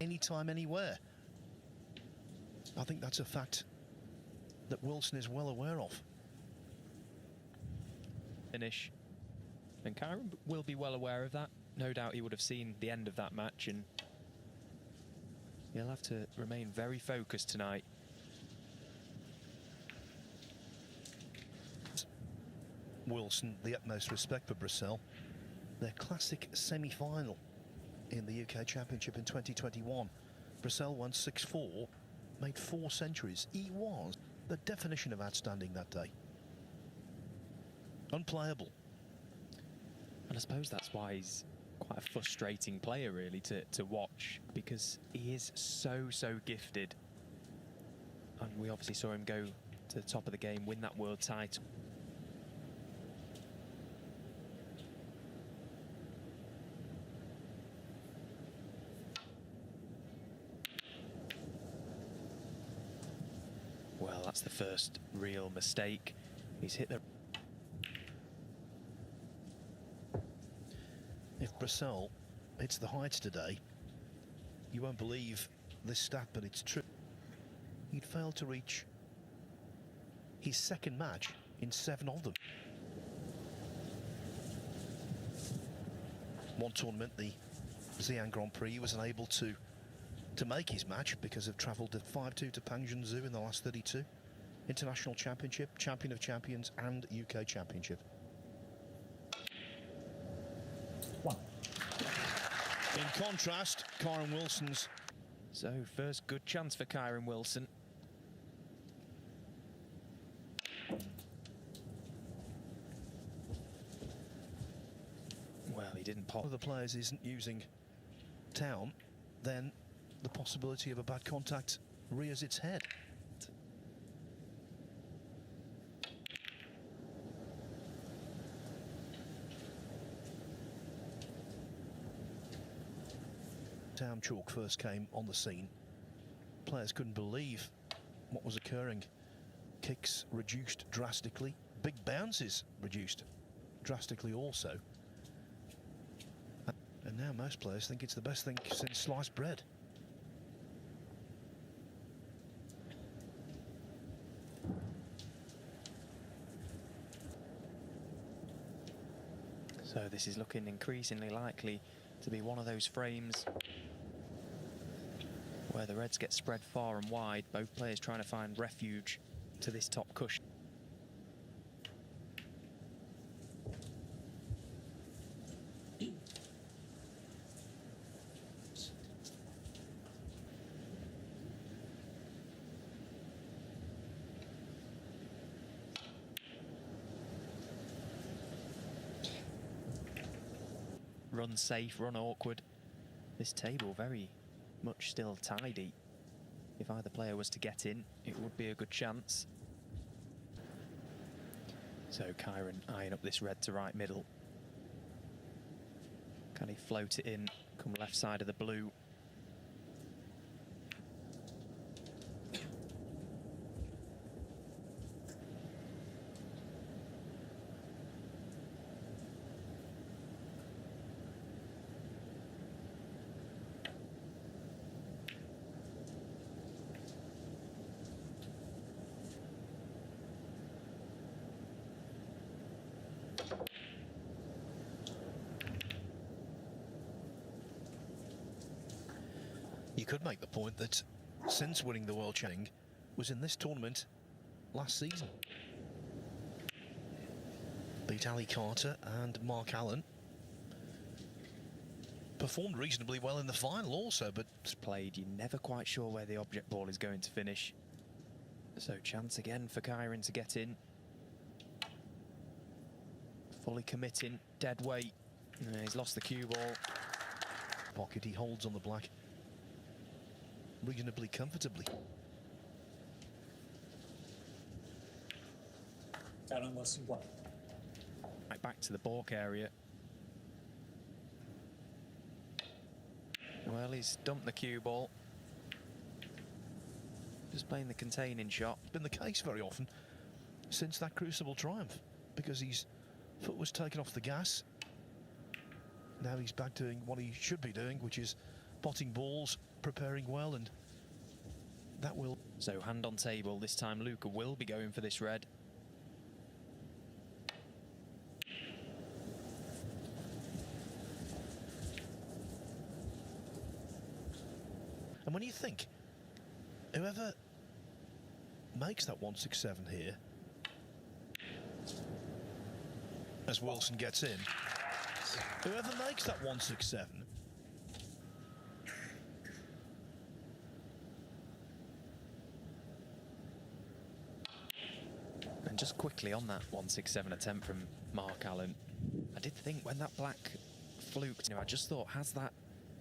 anytime, anywhere. I think that's a fact that Wilson is well aware of. Finish. And Kyren will be well aware of that. No doubt he would have seen the end of that match, and he'll have to remain very focused tonight. Wilson, the utmost respect for Brecel. Their classic semi-final in the UK Championship in 2021. Brecel won 6-4, made 4 centuries. He was the definition of outstanding that day. Unplayable. And I suppose that's why he's quite a frustrating player, really, to watch, because he is so gifted. And we obviously saw him go to the top of the game, win that world title. Well, that's the first real mistake. He's hit the... If Brecel hits the heights today, you won't believe this stat, but it's true. He'd failed to reach his second match in 7 of them. One tournament, the Xi'an Grand Prix, he was unable to make his match because of travel to 5-2 to Pangzhou in the last 32. International Championship, Champion of Champions and UK Championship. 1. In contrast, Kyren Wilson's... So, first good chance for Kyren Wilson. Well, he didn't pop. If the players isn't using town, then the possibility of a bad contact rears its head. Town chalk first came on the scene. Players couldn't believe what was occurring. Kicks reduced drastically. Big bounces reduced drastically also. And now most players think it's the best thing since sliced bread. So this is looking increasingly likely to be one of those frames where the reds get spread far and wide, both players trying to find refuge to this top cushion. Run safe, run awkward. This table very much still tidy. If either player was to get in, it would be a good chance. So Kyren eyeing up this red to right middle. Can he float it in, come left side of the blue? You could make the point that since winning the World Championship was in this tournament last season. Beat Ali Carter and Mark Allen. Performed reasonably well in the final also, but... It's played, you're never quite sure where the object ball is going to finish. So chance again for Kyren to get in. Fully committing, dead weight. He's lost the cue ball. Pocket he holds on the black reasonably comfortably. Kyren Wilson 1. Right back to the balk area. Well, he's dumped the cue ball. Just playing the containing shot. It's been the case very often since that Crucible triumph, because his foot was taken off the gas. Now he's back doing what he should be doing, which is potting balls preparing well, and that will... So hand on table, this time Luca will be going for this red. And when you think, whoever makes that 167 here, as Wilson gets in, whoever makes that 167, and just quickly on that 167 attempt from Mark Allen, I did think when that black fluked, I just thought, has that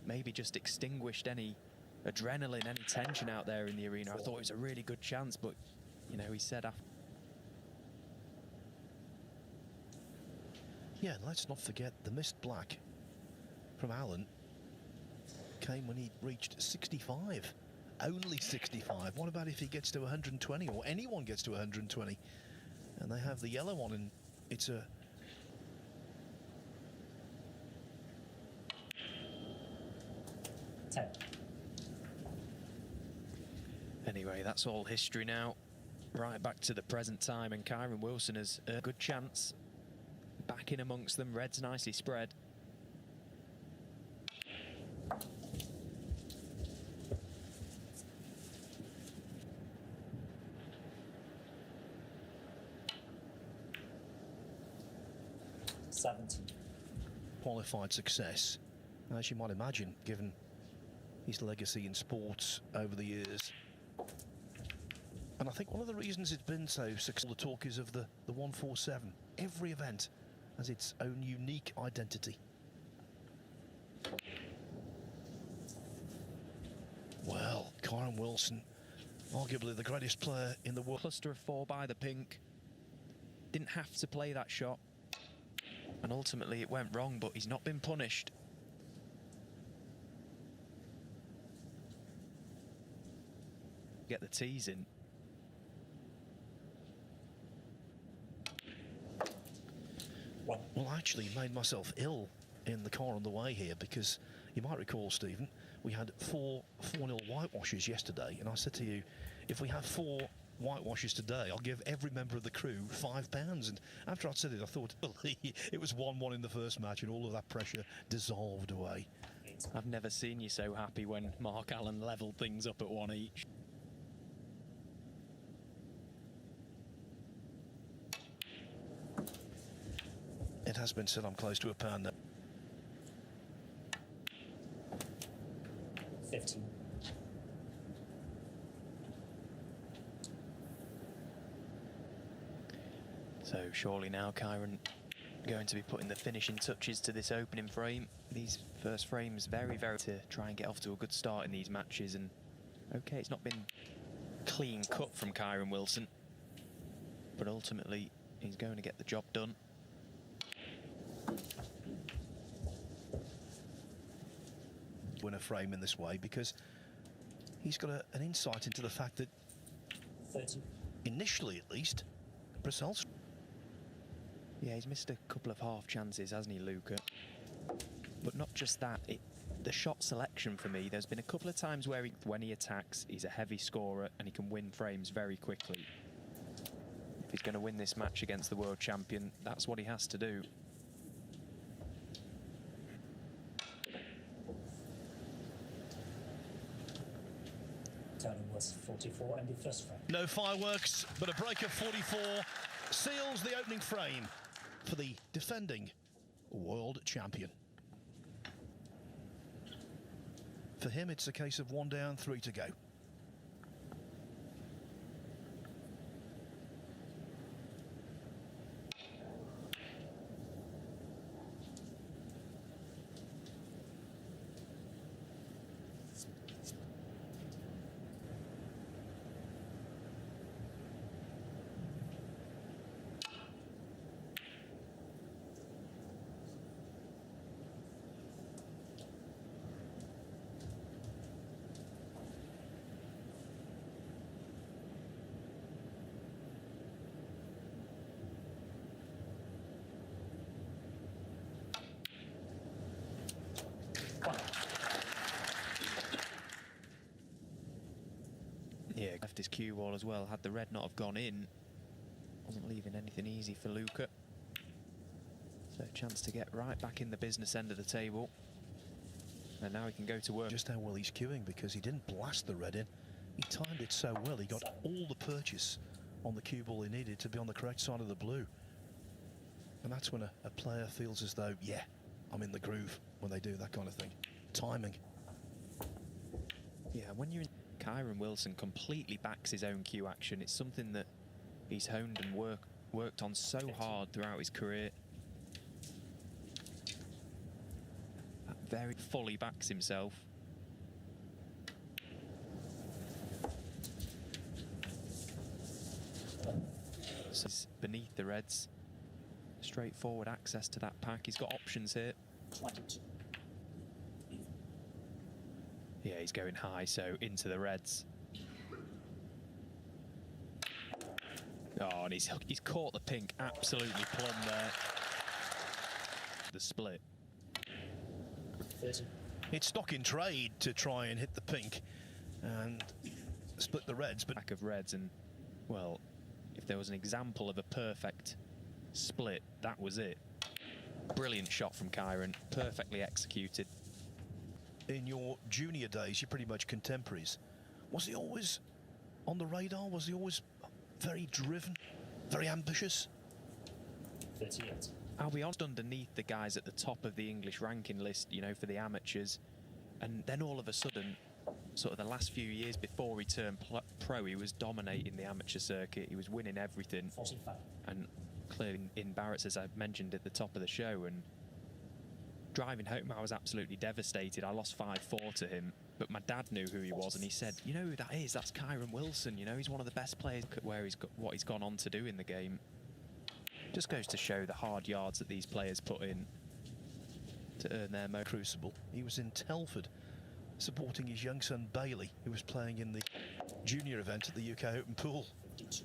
maybe just extinguished any adrenaline, any tension out there in the arena? I thought it was a really good chance, but he said after. Yeah, and let's not forget the missed black from Allen came when he reached 65. Only 65. What about if he gets to 120, or anyone gets to 120? And they have the yellow on, and it's a... Anyway, that's all history now. Right back to the present time, and Kyren Wilson has a good chance. Back in amongst them, red's nicely spread. Qualified success, as you might imagine, given his legacy in sports over the years. And I think one of the reasons it's been so successful, the talk is of the 147. Every event has its own unique identity. Well, Kyren Wilson, arguably the greatest player in the world. Cluster of 4 by the pink. Didn't have to play that shot. And ultimately it went wrong, but he's not been punished. Get the tees in. Well, I actually made myself ill in the car on the way here, because you might recall, Stephen, we had 4-0 whitewashes yesterday, and I said to you, if we have 4 whitewashes today, I'll give every member of the crew £5. And after I'd said it, I thought, well, it was 1-1 in the first match, and all of that pressure dissolved away. I've never seen you so happy when Mark Allen levelled things up at 1 each. It has been said I'm close to £1 now. 15. So surely now Kyren going to be putting the finishing touches to this opening frame. These first frames very to try and get off to a good start in these matches. And okay, it's not been clean cut from Kyren Wilson, but ultimately he's going to get the job done. Win a frame in this way, because he's got an insight into the fact that 30. Initially at least, Brecel's... Yeah, he's missed a couple of half chances, hasn't he, Luca? But not just that, the shot selection for me, there's been a couple of times where when he attacks, he's a heavy scorer and he can win frames very quickly. If he's going to win this match against the world champion, that's what he has to do. Turning was 44 and the first frame. No fireworks, but a break of 44 seals the opening frame for the defending world champion. For him, it's a case of 1 down, 3 to go. Yeah, left his cue ball as well. Had the red not have gone in, wasn't leaving anything easy for Luca. So a chance to get right back in the business end of the table. And now he can go to work. Just how well he's queuing, because he didn't blast the red in. He timed it so well. He got all the purchase on the cue ball he needed to be on the correct side of the blue. And that's when a player feels as though, yeah, I'm in the groove when they do that kind of thing. Timing. Yeah, when you're in, Kyren Wilson completely backs his own cue action. It's something that he's honed and worked on so hard throughout his career. That very fully backs himself. So he's beneath the reds. Straightforward access to that pack. He's got options here. 22. Yeah, he's going high, so into the reds. Oh, and he's caught the pink absolutely plumb there. The split. 30. It's stock in trade to try and hit the pink and split the reds, but Pack of reds, and well, if there was an example of a perfect split, that was it. Brilliant shot from Kyren, perfectly executed. in your junior days, you're pretty much contemporaries. Was he always on the radar? Was he always very driven, very ambitious? 38. I'll be honest, underneath the guys at the top of the English ranking list, you know, for the amateurs, and then all of a sudden, sort of the last few years before he turned pro, he was dominating the amateur circuit. He was winning everything. 45. And clearly in Barrett's, as I mentioned at the top of the show, and driving home, I was absolutely devastated. I lost 5-4 to him, but my dad knew who he was, and he said, "You know who that is? That's Kyren Wilson. You know, he's one of the best players." Look at where he's got, what he's gone on to do in the game. Just goes to show the hard yards that these players put in to earn their Crucible. He was in Telford, supporting his young son Bailey, who was playing in the junior event at the UK Open Pool. 52.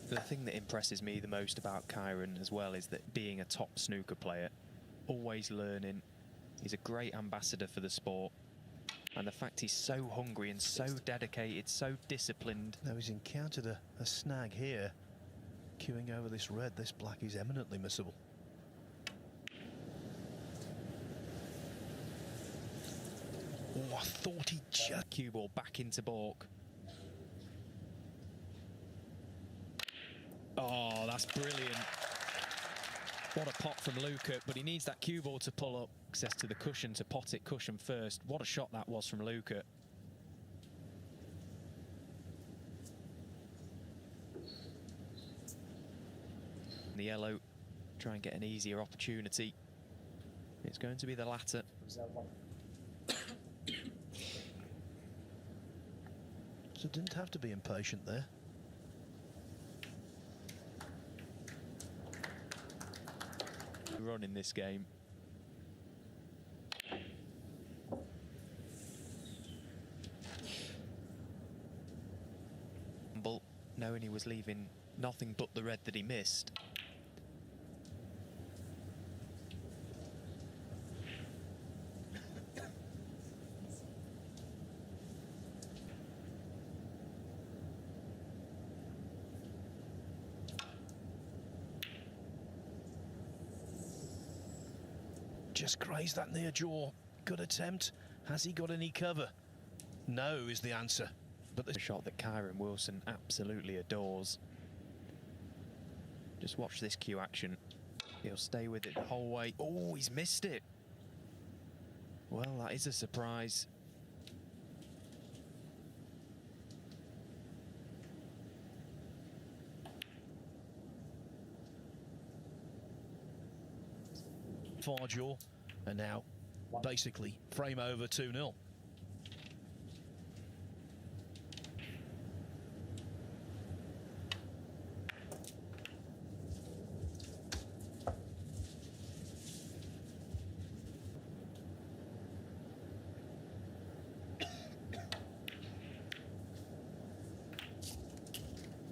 The thing that impresses me the most about Kyren as well is that being a top snooker player, always learning, he's a great ambassador for the sport, and the fact he's so hungry and so dedicated, so disciplined. Now he's encountered a snag here. Queuing over this red, this black is eminently missable. Oh, I thought he just... Cue ball back into balk. Oh, that's brilliant. What a pot from Luca, but he needs that cue ball to pull up. Access to the cushion to pot it cushion first. What a shot that was from Luca. The yellow, try and get an easier opportunity. It's going to be the latter. Reserve 1. So didn't have to be impatient there. Run in this game. Knowing he was leaving nothing but the red that he missed. Just grazed that near jaw. Good attempt. Has he got any cover? No is the answer. But The shot that Kyren Wilson absolutely adores. Just watch this cue action. He'll stay with it the whole way. Oh, he's missed it. Well, that is a surprise. far jaw, and now basically frame over 2-0.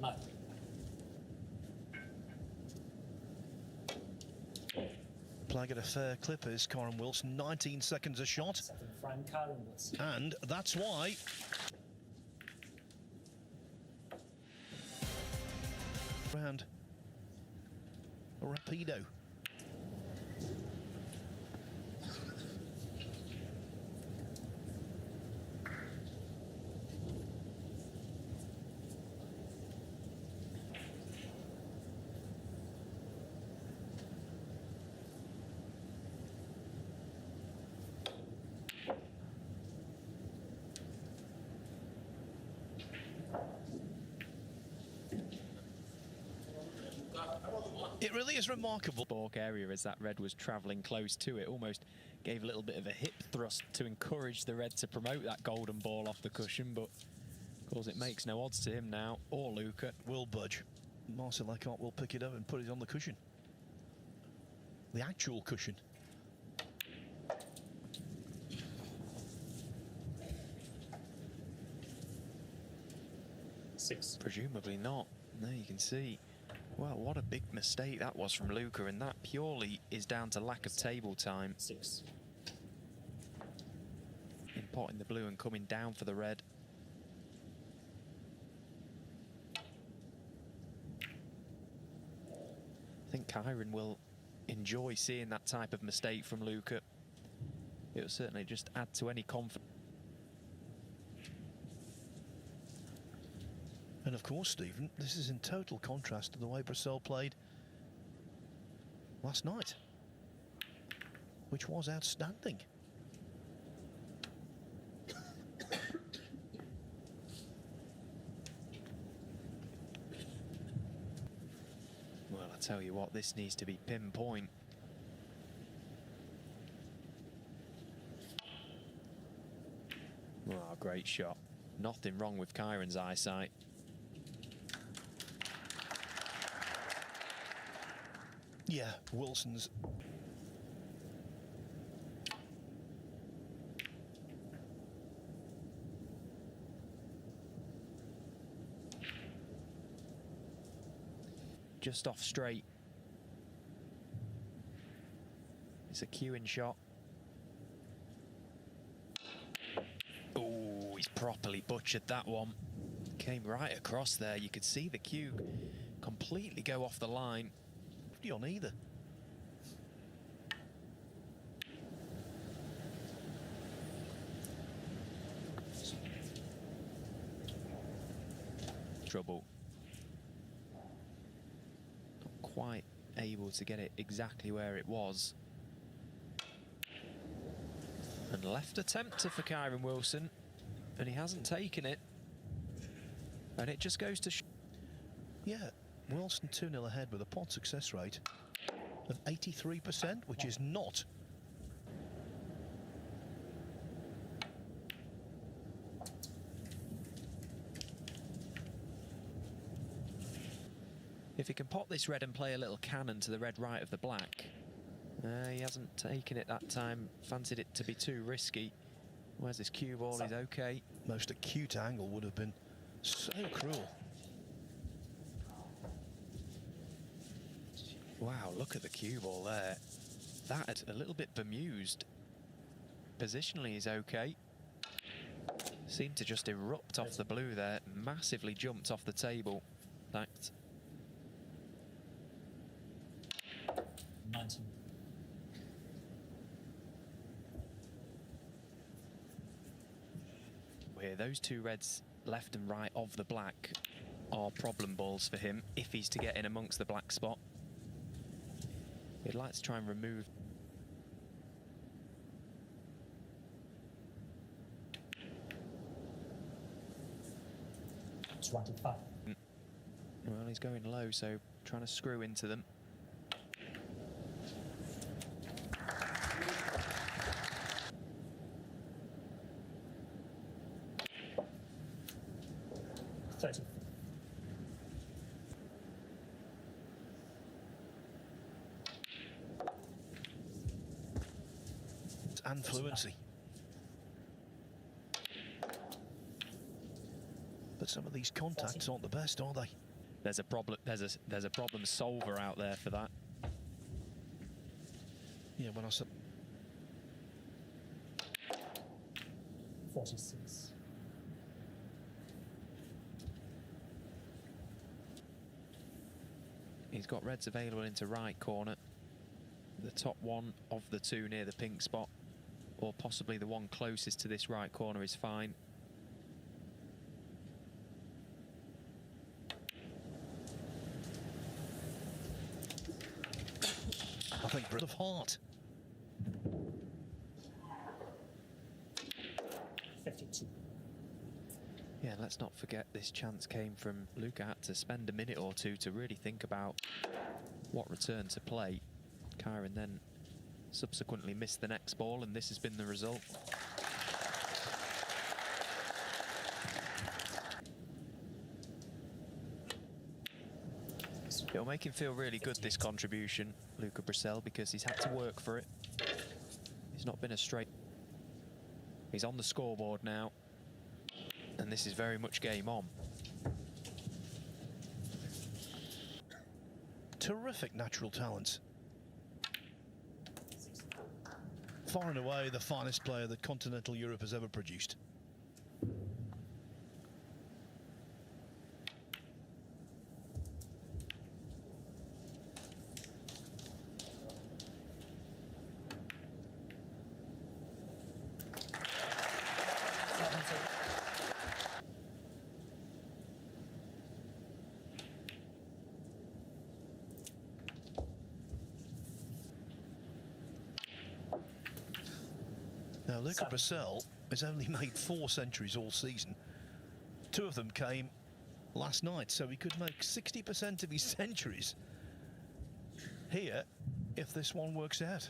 9. Playing at a fair clip is Kyren Wilson, 19 seconds a shot. Second frame, Kyren Wilson. And that's why round Rapido. It really is remarkable. Balk area as that red was travelling close to it, almost gave a little bit of a hip thrust to encourage the red to promote that golden ball off the cushion, but of course it makes no odds to him now, or Luca. Will budge. Marcel Leclerc will pick it up and put it on the cushion. The actual cushion. Six. Presumably not. There you can see. Well, what a big mistake that was from Luca, and that purely is down to lack of table time. 6. In potting the blue and coming down for the red. I think Kyren will enjoy seeing that type of mistake from Luca. It will certainly just add to any confidence. And of course, Stephen, this is in total contrast to the way Brecel played last night, which was outstanding. Well, I tell you what, this needs to be pinpoint. Oh, great shot. Nothing wrong with Kyren's eyesight. Yeah, Wilson's. Just off straight. It's a cueing shot. Oh, he's properly butchered that one. Came right across there. You could see the cue completely go off the line. On either. Trouble. Not quite able to get it exactly where it was. And left attempter for Kyren Wilson, and he hasn't taken it. And it just goes to... Yeah, Wilson 2-0 ahead with a pot success rate of 83%, which is not. If he can pot this red and play a little cannon to the red right of the black. He hasn't taken it that time, fancied it to be too risky. Where's this cue ball? He's okay. Most acute angle would have been so cruel. Wow, look at the cue ball there. That a little bit bemused. Positionally is okay. Seemed to just erupt off the blue there. Massively jumped off the table. That 19. Here, those two reds left and right of the black are problem balls for him if he's to get in amongst the black spot. He'd like to try and remove. 25. Well, he's going low, so trying to screw into them. And fluency. But some of these contacts aren't the best, are they? there's a problem. There's a problem solver out there for that. Yeah, when I said 46. He's got reds available into right corner. The top one of the two near the pink spot, or possibly the one closest to this right corner, is fine. I think Brit of heart. 52. Yeah, let's not forget this chance came from Luca. Had to spend a minute or two to really think about what return to play. Kyren then subsequently missed the next ball, and this has been the result. It'll make him feel really good, this contribution, Luca Brecel, because he's had to work for it. He's not been a straight. He's on the scoreboard now, and this is very much game on. Terrific natural talent. Far and away the finest player that continental Europe has ever produced. Now, Luca Brecel has only made 4 centuries all season. 2 of them came last night, so he could make 60% of his centuries here if this one works out.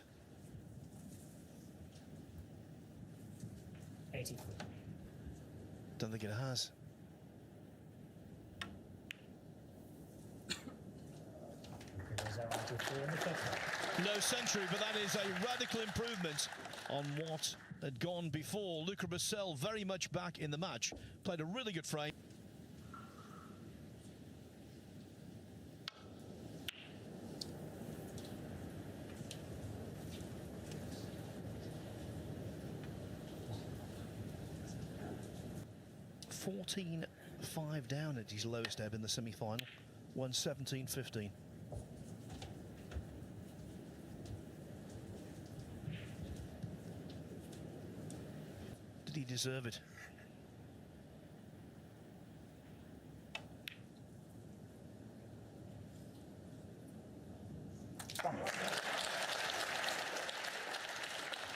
83. Don't think it has. There's our 93 in the fifth. No century, but that is a radical improvement on what had gone before. Luca Brecel very much back in the match. Played a really good frame. $14-5 down at his lowest ebb in the semi-final. Won 17-15. Did he deserve it?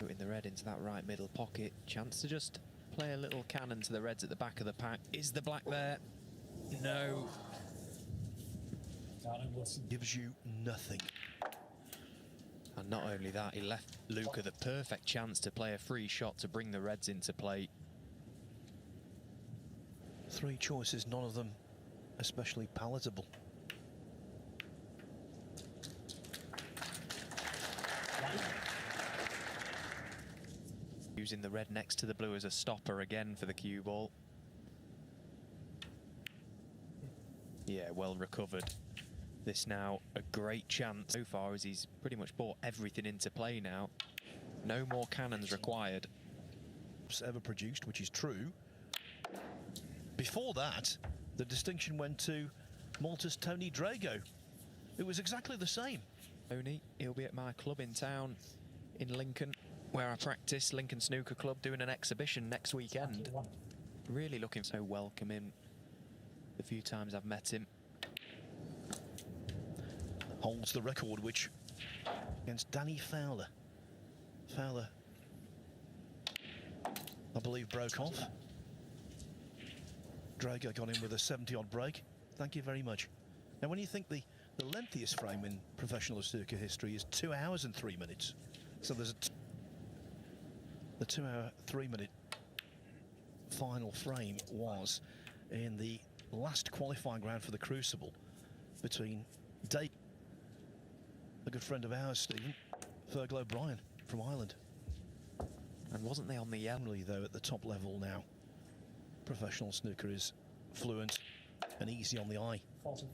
In the red into that right middle pocket. Chance to just play a little cannon to the reds at the back of the pack. Is the black there? No. Gives you nothing. And not only that, he left Luca the perfect chance to play a free shot to bring the reds into play. 3 choices, none of them especially palatable. Using the red next to the blue as a stopper again for the cue ball. Yeah, well recovered. This now a great chance so far, as he's pretty much brought everything into play now. No more cannons required. Ever produced, which is true. Before that, the distinction went to Malta's Tony Drago. It was exactly the same. Tony, he'll be at my club in town in Lincoln, where I practice, Lincoln Snooker Club, doing an exhibition next weekend. Really looking so welcoming the few times I've met him. Holds the record, which against Danny Fowler. Fowler, I believe, broke off. Drago got in with a 70-odd break. Thank you very much. Now, when you think the lengthiest frame in professional snooker history is 2 hours and 3 minutes, so there's the 2 hour, 3 minute final frame was in the last qualifying round for the Crucible between Dave, a good friend of ours, Stephen, Fergal O'Brien from Ireland. And wasn't they on the Generally, though, at the top level now, professional snooker is fluent and easy on the eye. 40.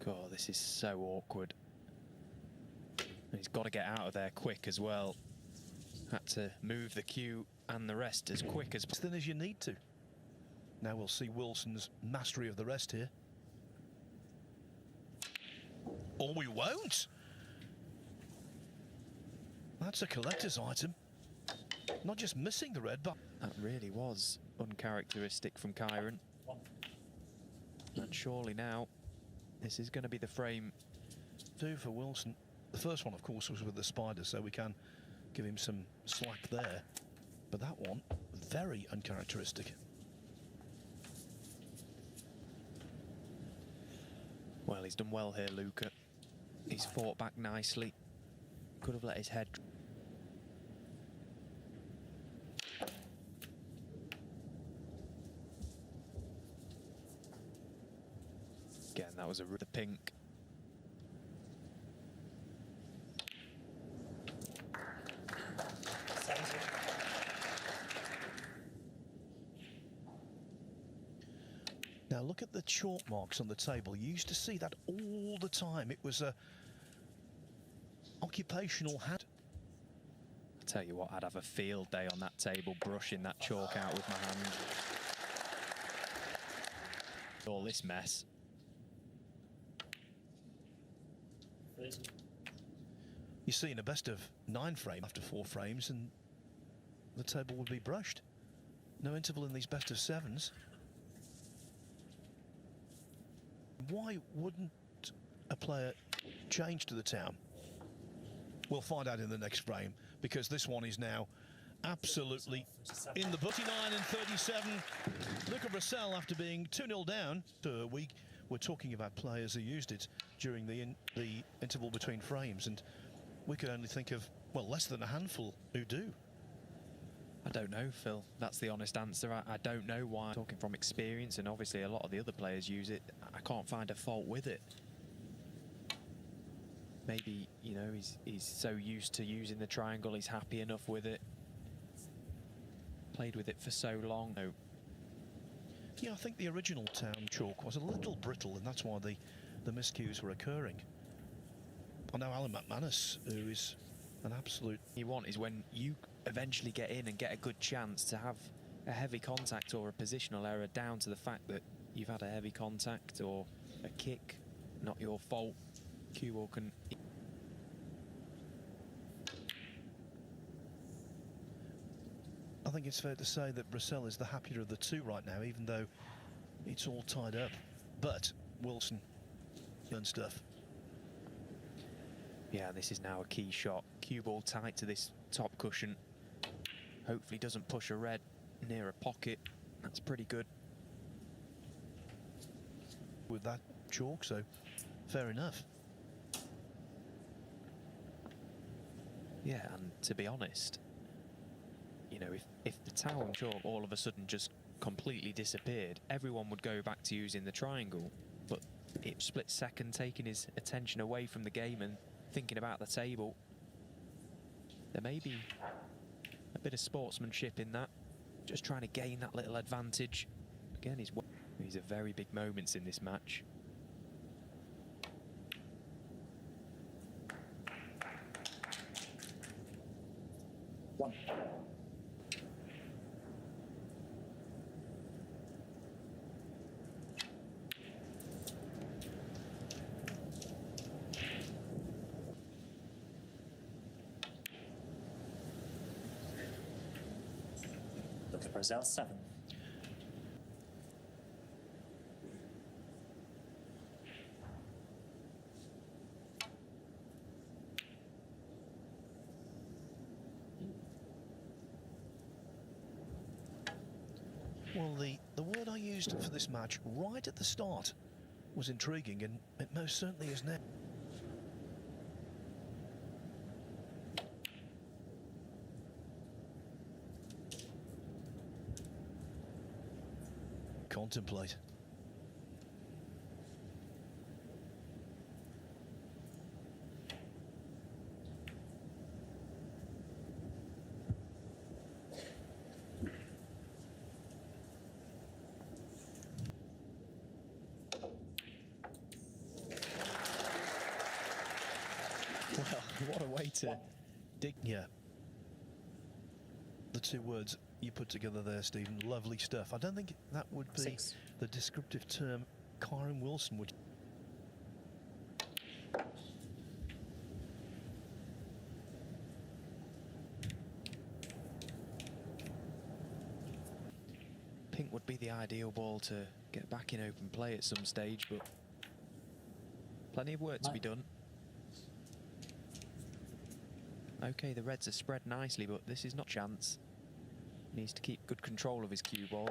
God, this is so awkward. And he's got to get out of there quick as well. Had to move the cue and the rest as quick as thin as you need to. Now we'll see Wilson's mastery of the rest here. Or we won't. That's a collector's item. Not just missing the red, but that really was uncharacteristic from Kyren. And surely now this is going to be the frame. Do for Wilson. The first one, of course, was with the spider, so we can give him some slack there. But that one, very uncharacteristic. Well, he's done well here, Luca. He's fought back nicely. Could have let his head. Again, that was the pink. Now look at the chalk marks on the table. You used to see that all the time. It was a occupational hat. I tell you what, I'd have a field day on that table, brushing that chalk out with my hand. All this mess. You see in a best of 9 frame after 4 frames and the table would be brushed. No interval in these best of 7s. Why wouldn't a player change to the town? We'll find out in the next frame, because this one is now absolutely in the 39 and 37. Luca Brecel, after being 2-0 down a week, we're talking about players who used it during the interval between frames, and we could only think of, well, less than a handful who do. I don't know, Phil. That's the honest answer. I don't know why. Talking from experience, and obviously a lot of the other players use it, I can't find a fault with it. Maybe, you know, he's so used to using the triangle, he's happy enough with it. Played with it for so long. No. Yeah, I think the original town chalk was a little brittle, and that's why the miscues were occurring. I know Alan McManus, who is an absolute... You want is when you eventually get in and get a good chance to have a heavy contact or a positional error down to the fact that you've had a heavy contact or a kick, not your fault. Cue ball can... I think it's fair to say that Brecel is the happier of the two right now, even though it's all tied up. But Wilson, done stuff. Yeah, this is now a key shot. Cue ball tight to this top cushion. Hopefully doesn't push a red near a pocket. That's pretty good. With that chalk, so fair enough. Yeah, and to be honest, you know, if the town chalk all of a sudden just completely disappeared, everyone would go back to using the triangle. But it split second, taking his attention away from the game and thinking about the table. There may be a bit of sportsmanship in that, just trying to gain that little advantage. Again, these are very big moments in this match. One. Luca Brecel 7. Well, the word I used for this match right at the start was intriguing, and it most certainly is now. Contemplate. way to dig. Yeah. The two words you put together there, Stephen, lovely stuff. I don't think that would be 6. the descriptive term Kyren Wilson would. Pink would be the ideal ball to get back in open play at some stage, but plenty of work to be done. Okay, the reds are spread nicely, but this is not chance. Needs to keep good control of his cue ball.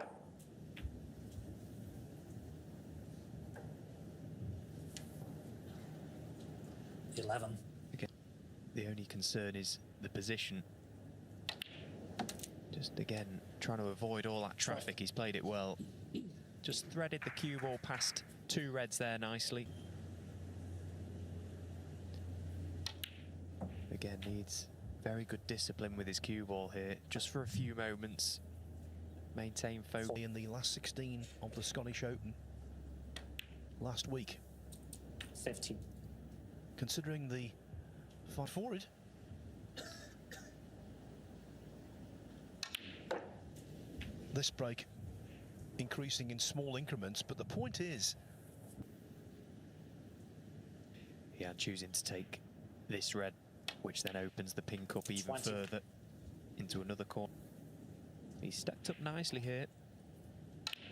$11. Okay. The only concern is the position. Just again, trying to avoid all that traffic. He's played it well. Just threaded the cue ball past two reds there nicely. Again, needs very good discipline with his cue ball here, just for a few moments. Maintain focus. In the last 16 of the Scottish Open last week. 50. Considering the fight forward. This break increasing in small increments, but the point is, yeah, choosing to take this red, which then opens the pink up even 20. further into another corner. He's stepped up nicely here.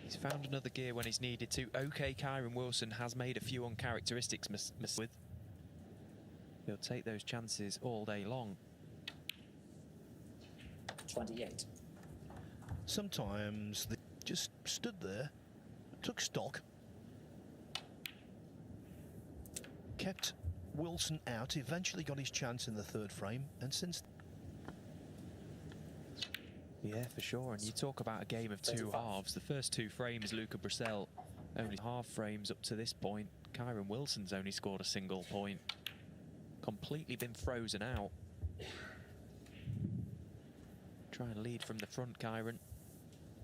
He's found another gear when he's needed to. Okay, Kyren Wilson has made a few uncharacteristics with. He'll take those chances all day long. 28. sometimes they just stood there, took stock, kept Wilson out, eventually got his chance in the third frame, and since... Yeah, for sure. And you talk about a game of two halves. The first two frames, Luca Brecel only half frames up to this point. Kyren Wilson's only scored a single point. Completely been frozen out. Try and lead from the front, Kyren.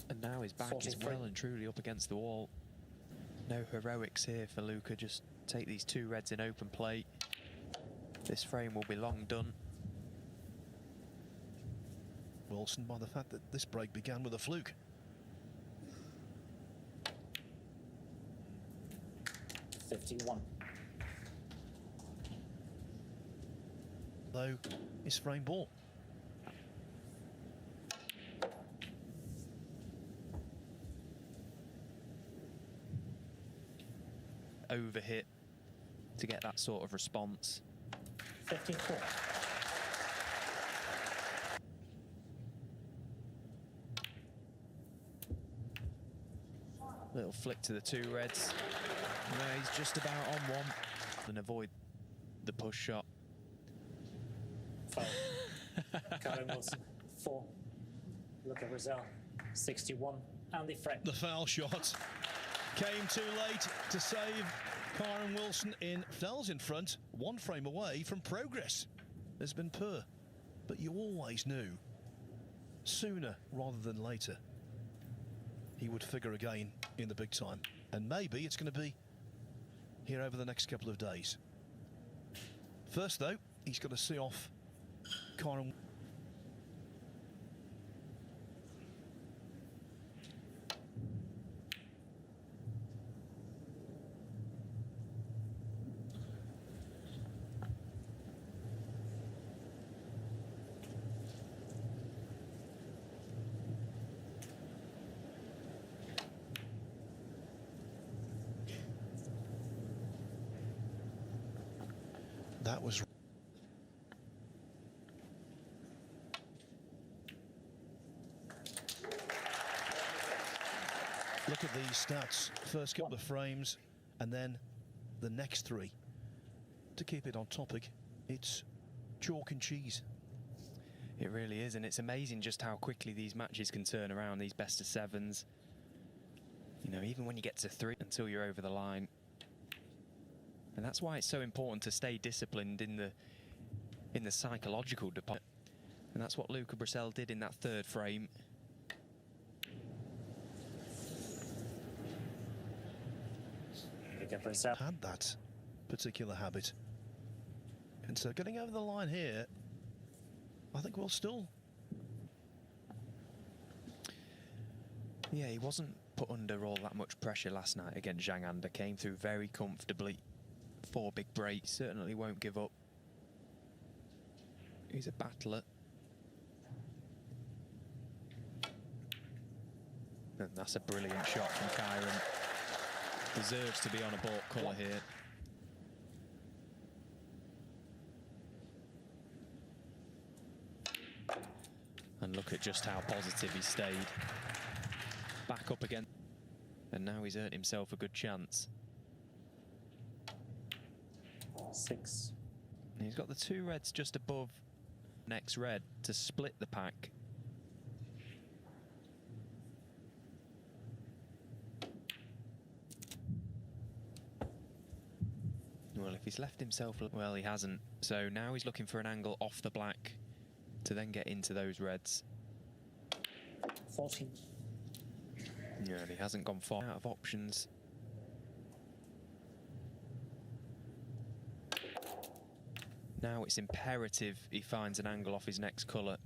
And now his back 43. is well and truly up against the wall. No heroics here for Luca. Just take these two reds in open play. This frame will be long done. Wilson, by the fact that this break began with a fluke. $51. Though his frame ball. Overhit to get that sort of response. 54. Little flick to the two reds. No, he's just about on one. And avoid the push shot. Foul. Kyren Wilson, 4. Luca Brecel, 61. And the frame. The foul shot came too late to save Kyren Wilson. Fell's in front, one frame away from progress. There's been purr, but you always knew sooner rather than later he would figure again in the big time, and maybe it's going to be here over the next couple of days. First though, he's got to see off Kyren. That was... Look at these stats. First couple of frames, and then the next three. To keep it on topic, it's chalk and cheese. It really is, and it's amazing just how quickly these matches can turn around, these best of sevens. You know, even when you get to 3 until you're over the line. And that's why it's so important to stay disciplined in the psychological department. And that's what Luca Brecel did in that third frame. Luca Brecel. Had that particular habit And so getting over the line here, I think we'll still... Yeah, he wasn't put under all that much pressure last night against Zhang Anda. Came through very comfortably. 4 big breaks, certainly won't give up. He's a battler. And that's a brilliant shot from kyren. Deserves to be on a baulk colour here. And look at just how positive he stayed. Back up again. And now he's earned himself a good chance. 6. And he's got the 2 reds just above next red to split the pack. Well, if he's left himself, well, he hasn't. So now he's looking for an angle off the black to then get into those reds. 14. Yeah, and he hasn't gone far out of options. Now it's imperative he finds an angle off his next colour.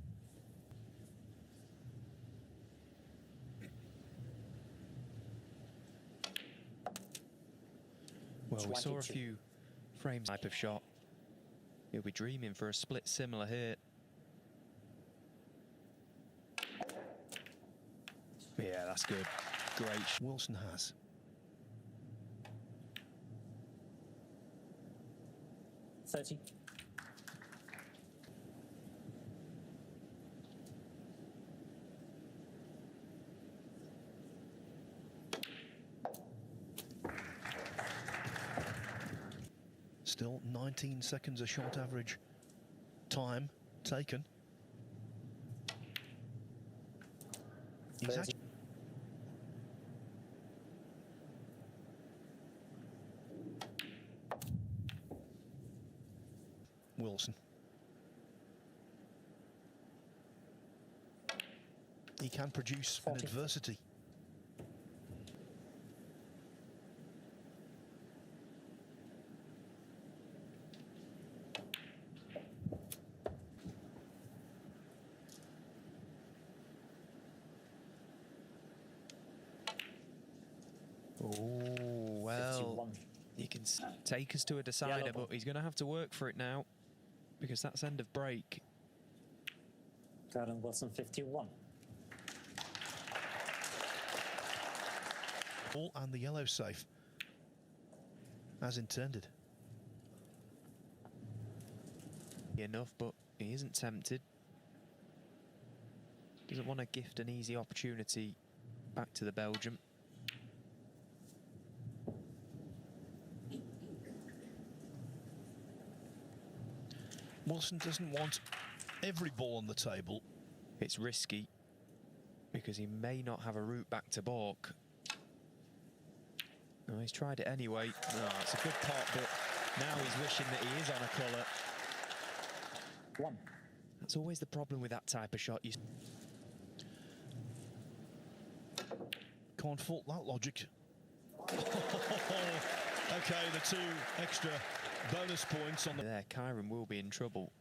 Well, we saw a few frames type of shot. He'll be dreaming for a split similar here. Yeah, that's good. Great. Wilson has. $30. Still 19 seconds a shot average time taken. He's actually Wilson. He can produce an 40. adversity. Oh, well, 51. he can take us to a decider, Yellow. but he's going to have to work for it now because that's end of break. Kyren Wilson 51. Ball and the yellow safe, as intended. Enough, but he isn't tempted. Doesn't want to gift an easy opportunity back to the Belgium. Wilson doesn't want every ball on the table. It's risky because he may not have a route back to baulk. Oh, he's tried it anyway. Oh, it's a good pot, but now he's wishing that he is on a colour. 1. That's always the problem with that type of shot. You Can't fault that logic. Okay, the 2 extra bonus points on the... there, kyren will be in trouble.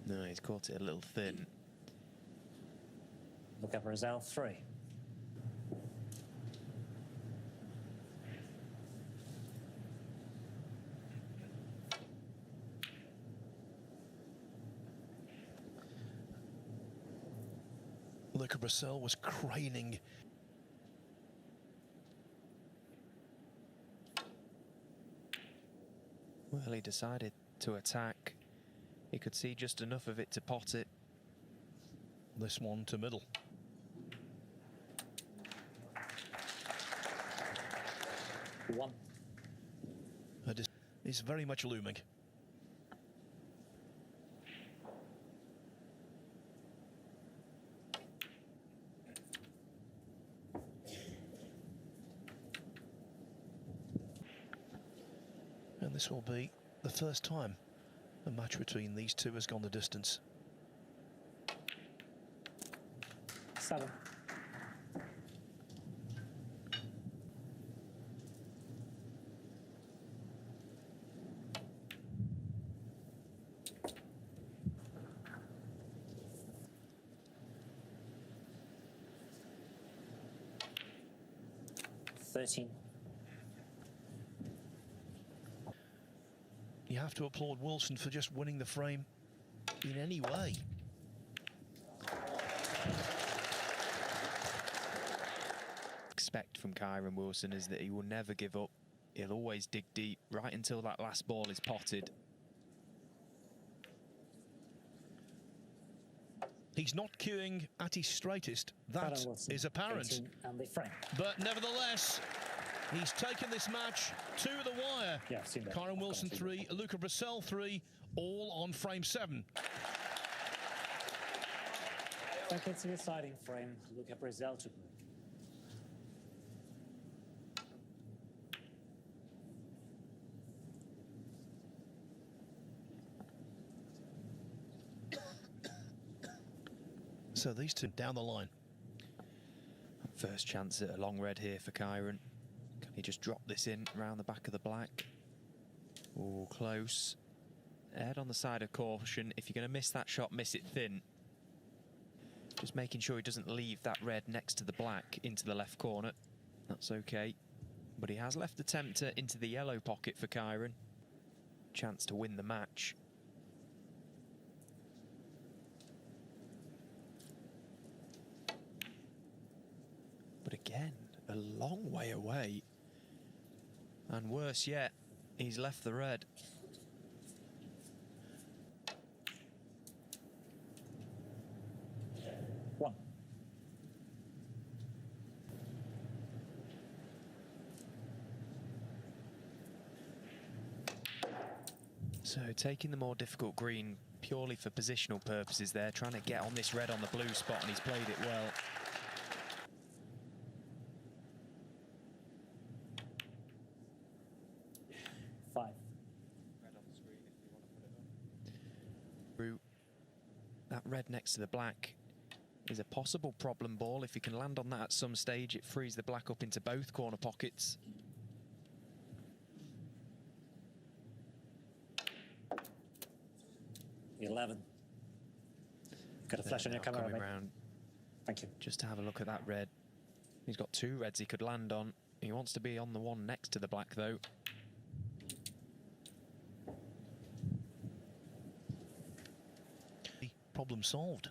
No, he's caught it a little thin. Luca Brecel 3. Luca Brecel was craning. Well, he decided to attack. He could see just enough of it to pot it. This one to middle. One. It's very much looming. And this will be the first time a match between these two has gone the distance. 7. 13. You have to applaud Wilson for just winning the frame in any way. Expect from Kyren Wilson is that he will never give up. He'll always dig deep right until that last ball is potted. He's not cueing at his straightest. That is apparent. And the frame. But nevertheless, he's taken this match to the wire. Yeah, I've seen that. Kyren Wilson 3, Luca Brecel 3, all on frame 7. Back into the siding frame, Luca Brecel to break. So these two down the line. First chance at a long red here for Kyren. Can he just drop this in around the back of the black? Oh, close. Head on the side of caution. If you're going to miss that shot, miss it thin. Just making sure he doesn't leave that red next to the black into the left corner. That's okay. But he has left the tempter into the yellow pocket for Kyren. Chance to win the match. But again, a long way away. And worse yet, he's left the red. One. So taking the more difficult green purely for positional purposes there, trying to get on this red on the blue spot, and he's played it well. That red next to the black is a possible problem ball. If you can land on that at some stage, it frees the black up into both corner pockets. $11. Got a flash on your camera, mate. Round. Thank you. Just to have a look at that red. He's got two reds he could land on. He wants to be on the one next to the black, though. Problem solved.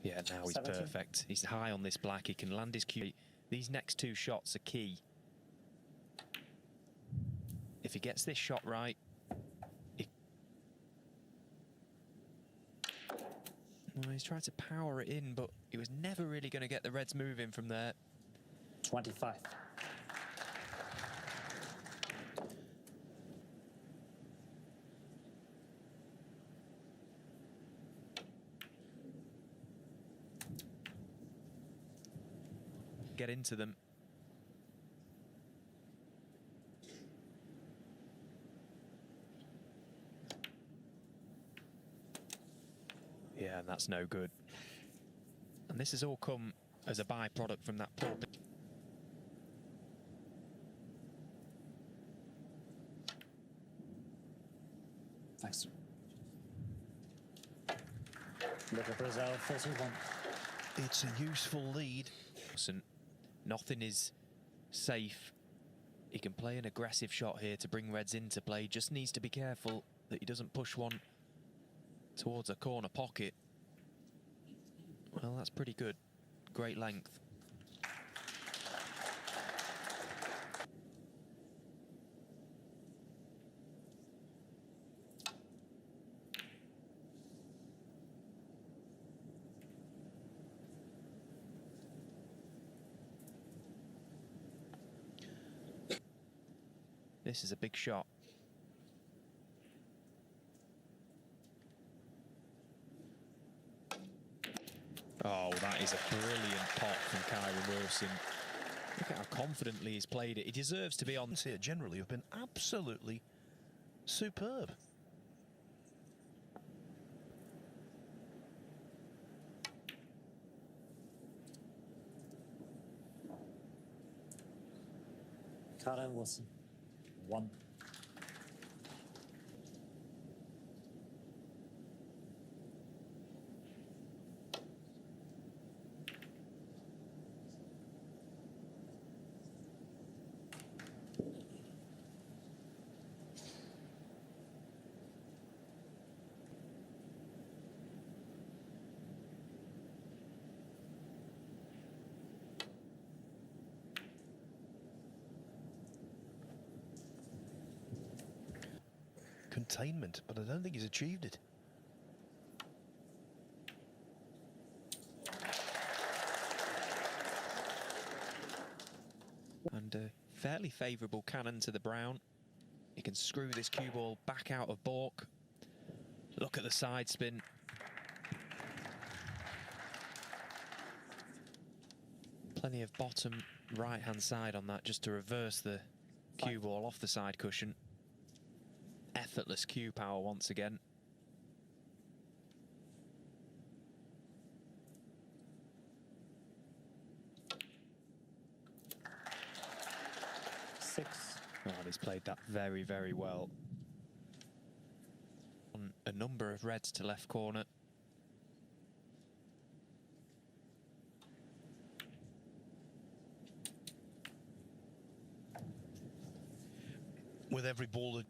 Yeah, now he's 17. perfect. He's high on this black. He can land his cue. These next two shots are key. If he gets this shot right, well, he's tried to power it in, but he was never really going to get the reds moving from there. 25. Get into them. Yeah, and that's no good. And this has all come as a byproduct from that poor. Thanks. Luca Brecel, 41. It's a useful lead. Nothing is safe. He can play an aggressive shot here to bring reds into play. Just needs to be careful that he doesn't push one towards a corner pocket. Well, that's pretty good. Great length. This is a big shot. Oh, that is a brilliant pot from Kyren Wilson. Look at how confidently he's played it. He deserves to be on. Here generally have been absolutely superb. Kyren Wilson, 1. containment, but I don't think he's achieved it. And a fairly favourable cannon to the brown. He can screw this cue ball back out of baulk. Look at the side spin. Plenty of bottom right-hand side on that, just to reverse the cue ball off the side cushion. Effortless cue power once again. Oh, he's played that very, very well. On a number of reds to left corner. With every ball that...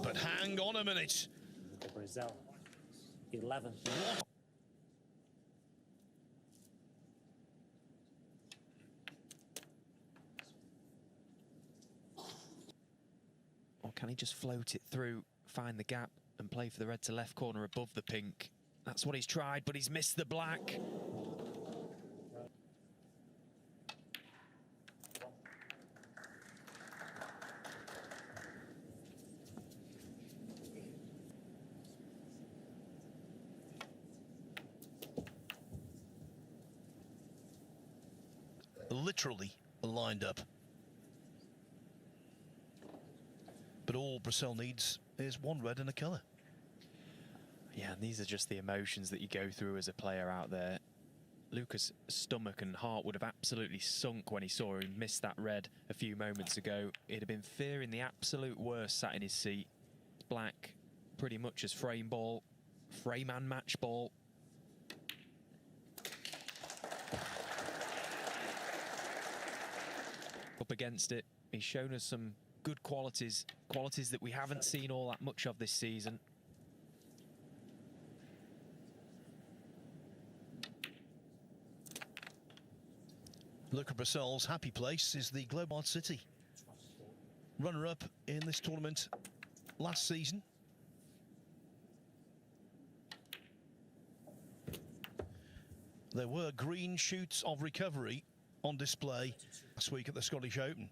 But hang on a minute. Luca Brecel, 11. Or can he just float it through, find the gap and play for the red to left corner above the pink? That's what he's tried, but he's missed the black. Literally lined up. But all Brecel needs is one red and a colour. Yeah, and these are just the emotions that you go through as a player out there. Luca's stomach and heart would have absolutely sunk when he saw him miss that red a few moments ago. He'd have been fearing the absolute worst sat in his seat. Black pretty much as frame ball, frame and match ball. Up against it, he's shown us some good qualities that we haven't seen all that much of this season. Luca Brecel's happy place is the Global City. Runner-up in this tournament last season. There were green shoots of recovery on display last week at the Scottish Open.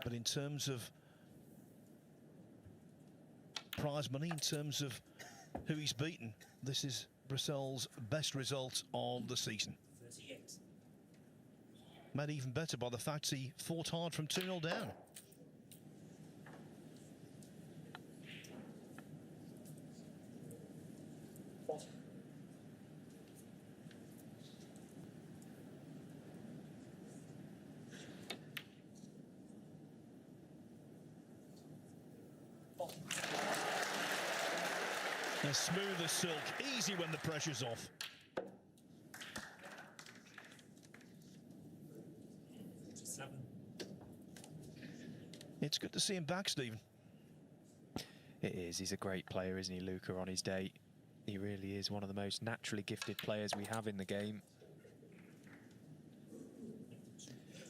But in terms of prize money, in terms of who he's beaten, this is Brecel's best result of the season. 38. Made even better by the fact he fought hard from 2-0 down. As smooth as silk, easy when the pressure's off. It's good to see him back, Stephen. It is. He's a great player, isn't he, Luca, on his day? He really is one of the most naturally gifted players we have in the game.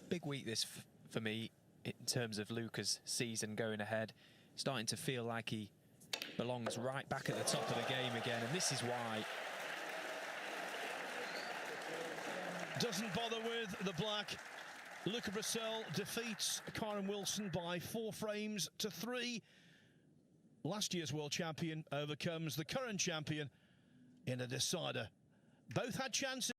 Big week this for me in terms of Luca's season going ahead. Starting to feel like he belongs right back at the top of the game again, and this is why. Doesn't bother with the black. Luca Brecel defeats Kyren Wilson by 4 frames to 3. Last year's world champion overcomes the current champion in a decider. Both had chances.